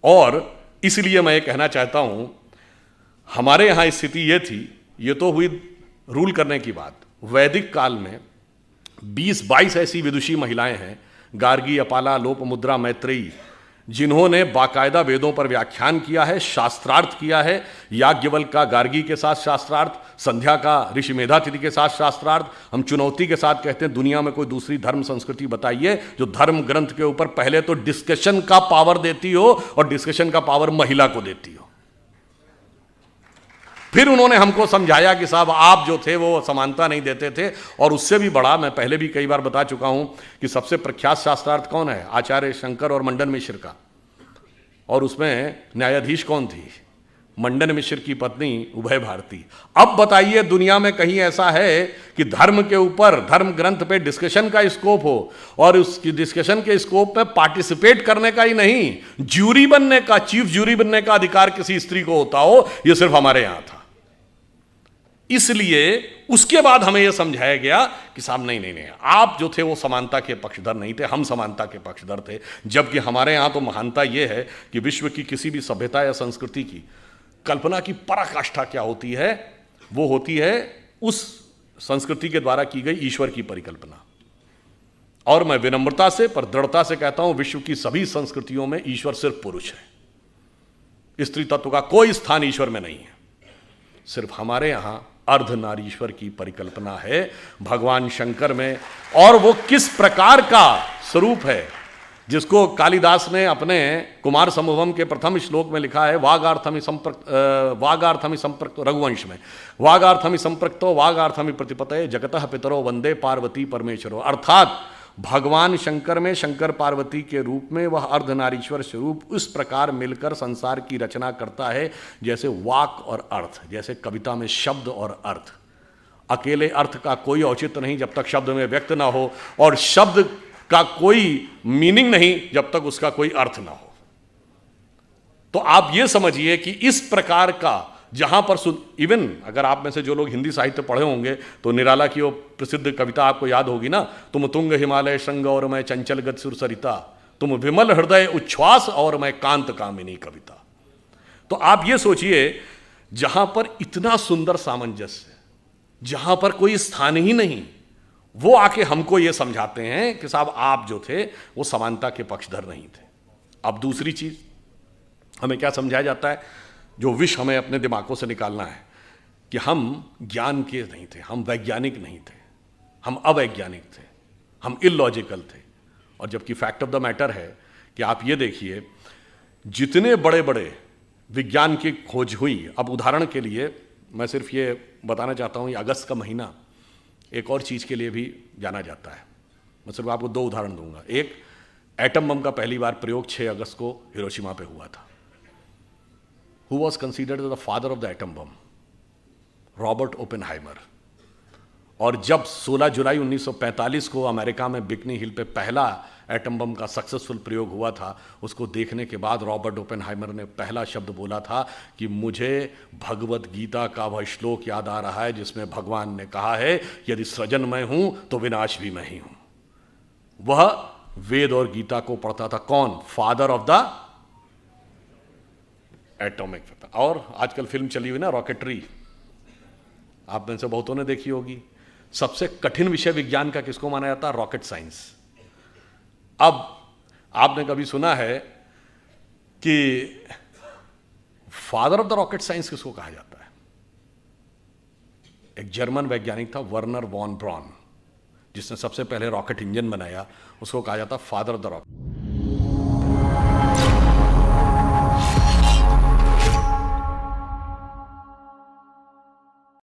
और इसलिए मैं ये कहना चाहता हूं, हमारे यहां स्थिति ये थी, ये तो हुई रूल करने की बात। वैदिक काल में 20-22 ऐसी विदुषी महिलाएं हैं, गार्गी, अपाला, लोपमुद्रा, मैत्रेयी, जिन्होंने बाकायदा वेदों पर व्याख्यान किया है, शास्त्रार्थ किया है। याज्ञवल्क्य का गार्गी के साथ शास्त्रार्थ, संध्या का ऋषि मेधातिथि के साथ शास्त्रार्थ। हम चुनौती के साथ कहते हैं, दुनिया में कोई दूसरी धर्म संस्कृति बताइए जो धर्म ग्रंथ के ऊपर पहले तो डिस्कशन का पावर देती हो और डिस्कशन का पावर महिला को देती हो। फिर उन्होंने हमको समझाया कि साहब आप जो थे वो समानता नहीं देते थे। और उससे भी बड़ा, मैं पहले भी कई बार बता चुका हूं कि सबसे प्रख्यात शास्त्रार्थ कौन है? आचार्य शंकर और मंडन मिश्र का। और उसमें न्यायाधीश कौन थी? मंडन मिश्र की पत्नी उभय भारती। अब बताइए, दुनिया में कहीं ऐसा है कि धर्म के ऊपर, धर्म ग्रंथ पे डिस्कशन का स्कोप हो और उस डिस्कशन के स्कोप में पार्टिसिपेट करने का ही नहीं, ज्यूरी बनने का, चीफ ज्यूरी बनने का अधिकार किसी स्त्री को होता हो? यह सिर्फ हमारे यहां था। इसलिए उसके बाद हमें यह समझाया गया कि साहब नहीं, आप जो थे वो समानता के पक्षधर नहीं थे, हम समानता के पक्षधर थे। जबकि हमारे यहां तो महानता यह है कि विश्व की किसी भी सभ्यता या संस्कृति की कल्पना की पराकाष्ठा क्या होती है? वो होती है उस संस्कृति के द्वारा की गई ईश्वर की परिकल्पना। और मैं विनम्रता से पर दृढ़ता से कहता हूं, विश्व की सभी संस्कृतियों में ईश्वर सिर्फ पुरुष है। स्त्री तत्व का कोई स्थान ईश्वर में नहीं है। सिर्फ हमारे यहां अर्धनारीश्वर की परिकल्पना है भगवान शंकर में। और वो किस प्रकार का स्वरूप है, जिसको कालिदास ने अपने कुमार संभवम के प्रथम श्लोक में लिखा है, वागार्थमि संप्रक्त रघुवंश में, वागार्थमि संप्रक्तो वागार्थमि प्रतिपतये जगतः पितरो वंदे पार्वती परमेश्वरो। अर्थात भगवान शंकर में, शंकर पार्वती के रूप में वह अर्धनारीश्वर स्वरूप उस प्रकार मिलकर संसार की रचना करता है जैसे वाक और अर्थ, जैसे कविता में शब्द और अर्थ। अकेले अर्थ का कोई औचित्य नहीं जब तक शब्द में व्यक्त ना हो, और शब्द का कोई मीनिंग नहीं जब तक उसका कोई अर्थ ना हो। तो आप ये समझिए कि इस प्रकार का, जहां पर इवन अगर आप में से जो लोग हिंदी साहित्य पढ़े होंगे तो निराला की वो प्रसिद्ध कविता आपको याद होगी ना, तुम तुंग हिमालय श्रृंग और मैं चंचल गत सुर सरिता, तुम विमल हृदय उच्छ्वास और मैं कांत कामिनी कविता। तो आप ये सोचिए, जहां पर इतना सुंदर सामंजस्य, जहां पर कोई स्थान ही नहीं, वो आके हमको ये समझाते हैं कि साहब आप जो थे वो समानता के पक्षधर नहीं थे। अब दूसरी चीज हमें क्या समझाया जाता है, जो विष हमें अपने दिमागों से निकालना है, कि हम ज्ञान के नहीं थे, हम वैज्ञानिक नहीं थे, हम अवैज्ञानिक थे, हम इलॉजिकल थे। और जबकि फैक्ट ऑफ द मैटर है कि आप ये देखिए, जितने बड़े बड़े विज्ञान की खोज हुई, अब उदाहरण के लिए मैं सिर्फ ये बताना चाहता हूँ, ये अगस्त का महीना एक और चीज़ के लिए भी जाना जाता है। मैं सिर्फ आपको 2 उदाहरण दूंगा। एक, एटम बम का पहली बार प्रयोग 6 अगस्त को हिरोशिमा पे हुआ था। Who was considered the father of the atom bomb? Robert Oppenheimer. और जब 16 जुलाई 1945 को अमेरिका में बिकनी हिल पे पहला एटम बम का सक्सेसफुल प्रयोग हुआ था, उसको देखने के बाद रॉबर्ट ओपेनहाइमर ने पहला शब्द बोला था कि मुझे भगवत गीता का वह श्लोक याद आ रहा है जिसमें भगवान ने कहा है, यदि सृजन मैं हूं तो विनाश भी मैं ही हूं। वह वेद और गीता को पढ़ता था। कौन? Father of the atomic weapon. और आजकल फिल्म चली हुई ना रॉकेटरी, आप में से बहुतों ने देखी होगी। सबसे कठिन विषय विज्ञान का किसको माना जाता है? Rocket science. अब आपने कभी सुना है कि father of the rocket science किसको कहा जाता है? एक जर्मन वैज्ञानिक था, वर्नर वॉन ब्रॉन, जिसने सबसे पहले रॉकेट इंजन बनाया, उसको कहा जाता फादर ऑफ द रॉकेट।